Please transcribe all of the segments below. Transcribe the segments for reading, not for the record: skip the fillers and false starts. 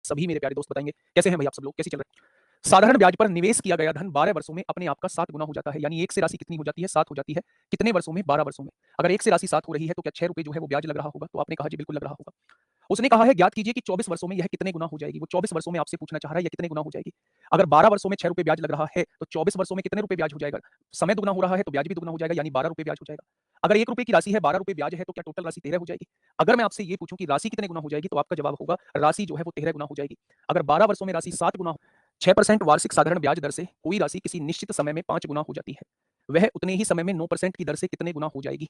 सभी मेरे प्यारे दोस्त बताएंगे कैसे हैं भाई आप सब लोग, कैसी चल रहे हैं। साधारण ब्याज पर निवेश किया गया धन 12 वर्षों में अपने आप का 7 गुना हो जाता है। यानी एक से राशि कितनी हो जाती है, 7 हो जाती है। कितने वर्षों में, 12 वर्षों में। अगर एक से राशि 7 हो रही है तो क्या 6 रुपए जो है वो ब्याज लग रहा होगा? तो आपने कहा जी बिल्कुल लग रहा होगा। उसने कहा है ज्ञात कीजिए कि 24 वर्षों में यह कितने गुना हो जाएगी। वो 24 वर्षों में आपसे पूछना चाह रहा है यह कितने गुना हो जाएगी। अगर 12 वर्षों में 6 रुपए ब्याज लग रहा है तो 24 वर्षों में कितने रुपए ब्याज हो जाएगा? समय दुगना हो रहा है तो ब्याज भी दुगना हो जाएगा, यानी 12 रुपए ब्याज हो जाएगा। अगर 1 रुपए की राशि है, 12 रुपए ब्याज है, तो क्या टोटल राशि 13 हो जाएगी? अगर मैं आपसे ये पूछूं कि राशि कितने गुना हो जाएगी तो आपका जवाब होगा राशि जो है वो 13 गुना हो जाएगी। अगर 12 वर्षों में राशि 7 गुना, 6% वार्षिक साधारण ब्याज दर से कोई राशि किसी निश्चित समय में 5 गुना हो जाती है, वह उतने ही समय में 9% की दर से कितने गुना हो जाएगी?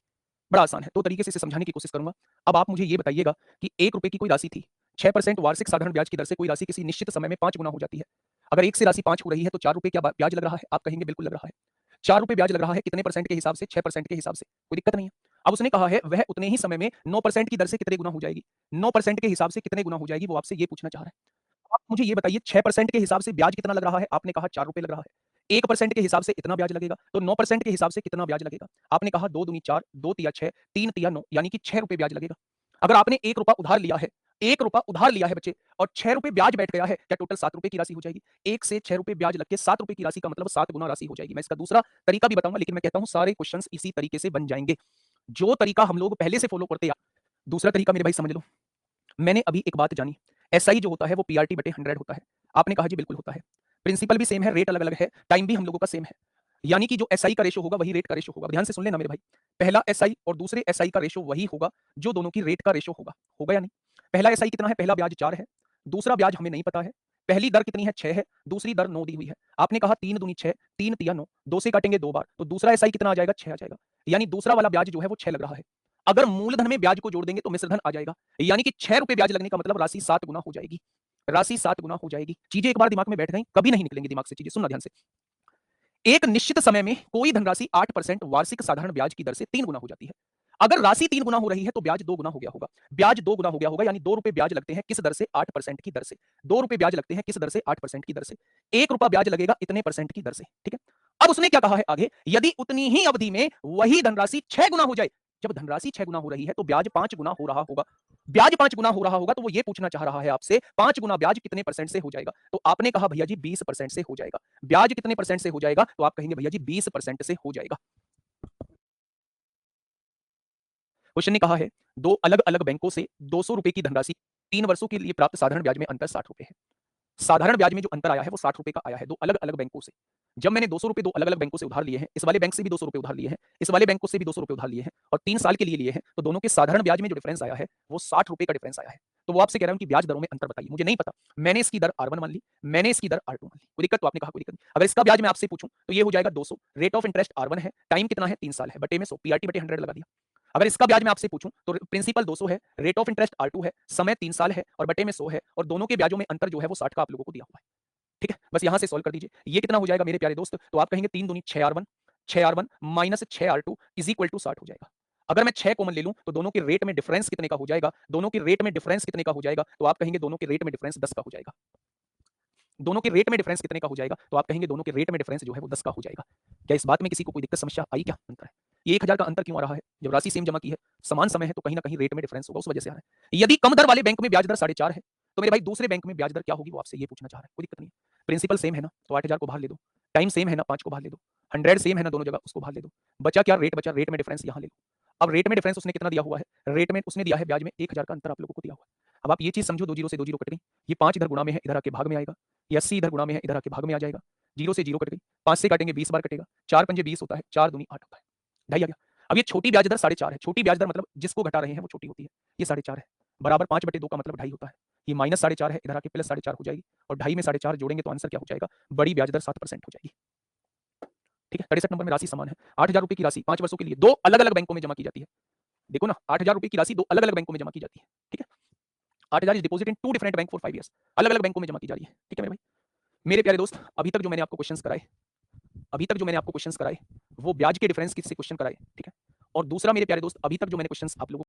बड़ा आसान है, 2 तरीके से इसे समझाने की कोशिश करूंगा। अब आप मुझे ये बताइएगा कि 1 रुपए की कोई राशि थी, 6% वार्षिक साधारण ब्याज की दर से कोई राशि किसी निश्चित समय में 5 गुना हो जाती है। अगर 1 से राशि 5 हो रही है तो 4 रुपए क्या ब्याज लग रहा है? आप कहेंगे बिल्कुल लग रहा है। 4 रुपए ब्याज लग रहा है, कितने परसेंट के हिसाब से? 6% के हिसाब से। कोई दिक्कत नहीं है। अब उसने कहा है वह उतने ही समय में 9% की दर से कितने गुना हो जाएगी? 9% के हिसाब से कितने गुना हो जाएगी वो आपसे ये पूछना चाह रहा है। आप मुझे ये बताइए 6% के हिसाब से ब्याज कितना लग रहा है? आपने कहा 4 रुपए लग रहा है। 1% के हिसाब से इतना ब्याज लगेगा, तो 9% के हिसाब से कितना ब्याज लगेगा? आपने कहा 2 दूनी 4, 2 तिया 6, 3 तिया 9, यानी कि 6 रुपए ब्याज लगेगा। अगर आपने 1 रुपया उधार लिया है, 1 रुपया उधार लिया है बच्चे, और 6 रुपए ब्याज बैठ गया है, क्या टोटल 7 रुपए की राशि हो जाएगी? 1 से 6 रुपए ब्याज लग के 7 रुपए की राशि का मतलब 7 गुना राशि हो जाएगी। मैं इसका दूसरा तरीका भी बताऊंगा, लेकिन मैं कहता हूं सारे क्वेश्चंस इसी तरीके से बन जाएंगे। जो तरीका हम लोग पहले से फॉलो करते आ, दूसरा तरीका मेरे भाई समझ लो। मैंने अभी एक बात जानी, एसआई जो होता है वो पीआरटी बटे 100 होता है। आपने कहा जी बिल्कुल होता है। प्रिंसिपल भी सेम है, रेट अलग अलग है, टाइम भी हम लोगों का सेम है। यानी कि जो एसआई का रेशो होगा वही रेट का रेशो होगा। ध्यान से सुन लेना मेरे भाई, पहला एसआई और दूसरे एसआई का रेशो वही होगा जो दोनों की रेट का रेशो होगा। होगा या नहीं? पहला एसआई कितना है? पहला ब्याज 4 है, दूसरा ब्याज हमें नहीं पता है। पहली दर कितनी है? 6 है, दूसरी दर 9 दी हुई है। आपने कहा 3 दूनी 6, 3 तिया 9, 2 से काटेंगे 2 बार, तो दूसरा एसआई कितना आ जाएगा? 6 आ जाएगा। यानी दूसरा वाला ब्याज जो है वो 6 लग रहा है। अगर मूलधन में ब्याज को जोड़ देंगे तो मिश्रधन आ जाएगा, यानी कि 6 रुपए ब्याज लगने का मतलब राशि 7 गुना हो जाएगी। राशि 7 गुना हो जाएगी। चीजें एक बार दिमाग में बैठ गई, कभी नहीं निकलेंगी दिमाग से चीजें। सुनना ध्यान से। एक निश्चित समय में कोई धनराशि 8% वार्षिक साधारण ब्याज की दर से 3 गुना हो जाती है। अगर राशि 3 गुना हो रही है तो ब्याज 2 गुना हो गया होगा। ब्याज 2 गुना हो गया होगा, यानी 2 रुपए ब्याज लगते हैं किस दर से? 8% की दर से। 2 रुपए ब्याज लगते हैं किस दर से? 8% की दर से। 1 रुपया ब्याज लगेगा इतने परसेंट की दर से। ठीक है। अब उसने क्या कहा है आगे? यदि उतनी ही अवधि में वही धनराशि 6 गुना हो जाए। जब धनराशि 6 गुना हो रही है तो ब्याज 5 गुना हो रहा होगा। ब्याज 5 गुना हो रहा होगा तो वो ये पूछना चाह रहा है आपसे 5 गुना ब्याज कितने परसेंट से हो जाएगा? तो आपने कहा भैया जी 20% से हो जाएगा। ब्याज कितने परसेंट से हो जाएगा? तो आप कहेंगे भैया जी 20% से हो जाएगा। क्वेश्चन ने कहा है दो अलग अलग बैंकों से 200 रुपए की धनराशि 3 वर्षों के लिए प्राप्त साधारण ब्याज में अंतर 60 रुपए है। साधारण ब्याज में जो अंतर आया है वो 60 रुपए का आया है, दो अलग अलग बैंकों से। जब मैंने 200 रुपए दो अलग अलग बैंकों से उधार लिए हैं, इस वाले बैंक से भी 200 रुपए उधार लिए हैं, इस वाले बैंक से भी 200 रुपए उधार लिए हैं, और 3 साल के लिए लिए हैं, तो दोनों के साधारण ब्याज में जो डिफरेंस आया है वो 60 रुपए का डिफरेंस आया है। तो वो आपसे कह रहा हूं कि ब्याज दरों में अंतर बताइए। मुझे नहीं पता, मैंने इसकी दर R1 मान ली, मैंने इसकी दर R2 मान ली। कोई दिक्कत? तो आपने कहा कोई दिक्कत नहीं। अगर इसका ब्याज मैं आपसे पूछूं तो ये हो जाएगा 200, रेट ऑफ इंटरेस्ट R1 है, टाइम कितना है? 3 साल है, बटे में 100, पीआरटी बटे 100 लगा दिया। अगर इसका ब्याज मैं आपसे पूछूं तो प्रिंसिपल 200 है, रेट ऑफ इंटरेस्ट R2 है, समय 3 साल है, और बटे में 100 है, और दोनों के ब्याजों में अंतर जो है वो 60 का आप लोगों को दिया हुआ है। ठीक है, बस यहां से सॉल्व कर दीजिए। ये कितना हो जाएगा मेरे प्यारे दोस्त? तो आप कहेंगे 3 दूनी 6R1, 6R1 minus 6R2 is equal to 60 हो जाएगा। अगर मैं 6 कॉमन ले लूं तो दोनों के रेट में डिफरेंस कितने का हो जाएगा? दोनों के रेट में डिफरेंस कितने का हो जाएगा? तो आप कहेंगे दोनों के रेट में डिफरेंस 10 का हो जाएगा। दोनों के रेट में डिफरेंस कितने का हो जाएगा? तो आप कहेंगे दोनों के रेट में डिफरेंस जो है वो 10 का हो जाएगा। क्या इस बात में किसी को कोई दिक्कत समस्या आई? क्या अंतर है? ये 1000 का अंतर क्यों आ रहा है? जब राशि सेम जमा की है, समान समय है, तो कहीं ना कहीं रेट में डिफरेंस होगा, उस वजह से आ रहा है। यदि कम दर वाले बैंक में ब्याज दर 4.5 है तो मेरे भाई दूसरे बैंक में ब्याज दर क्या होगी वो आपसे ये पूछना चाह रहा है। कोई दिक्कत नहीं है। प्रिंसिपल सेम है ना, तो 8000 को बाहर ले दो। टाइम सेम है ना, 5 को बाहर ले दो। 100 सेम है ना दोनों जगह, उसको बाहर ले दो। बचा क्या? रेट बचा, रेट में डिफरेंस यहाँ ले लो। अब रेट में डिफरेंस उसने कितना दिया हुआ है? रेट में उसने दिया है ब्याज में 1000 का अंतर आप लोगों को दिया हुआ है। अब आप ये चीज समझो, 2 जीरो से 2 जीरो कट गई। ये 5 इधर गुणा में है, इधर आके भाग में आएगा। ये 80 इधर गुणा में है, इधर आके भाग में आ जाएगा। 0 से 0 कट गई, 5 से काटेंगे 20 बार कटेगा। 4 पंजे 20 होता है, 4 दूनी 8 होता है। ढाई आ गया। अब ये छोटी ब्याज दर 4.5 है। छोटी ब्याज दर मतलब जिसको घटा रहे हैं वो छोटी होती है। ये 4.5 है, बराबर 5/2 का मतलब 2.5 होता है। ये माइनस 4.5 है, इधर आके प्लस 4.5 हो जाएगी, और 2.5 में 4.5 जोड़ेंगे तो आंसर क्या हो जाएगा? बड़ी ब्याज दर 7% हो जाएगी। ठीक है, 63 नंबर में राशि समान है। 8000 रुपए की राशि 5 वर्षों के लिए 2 अलग अलग बैंकों में जमा की जाती है। देखो ना, 8000 रुपए की राशि 2 अलग अलग बैंकों में जमा की जाती है। ठीक है, 8000 is deposit in 2 different bank for 5 years. अलग अलग बैंकों में जमा की जा रही है। ठीक है मेरे भाई, मेरे प्यारे दोस्त, अभी तक जो मैंने आपको क्वेश्चंस कराए, अभी तक जो मैंने आपको क्वेश्चंस कराए वो ब्याज के डिफरेंस से क्वेश्चन कराए। ठीक है, और दूसरा मेरे प्यारे दोस्त, अभी तक जो मैंने क्वेश्चंस आप लोगों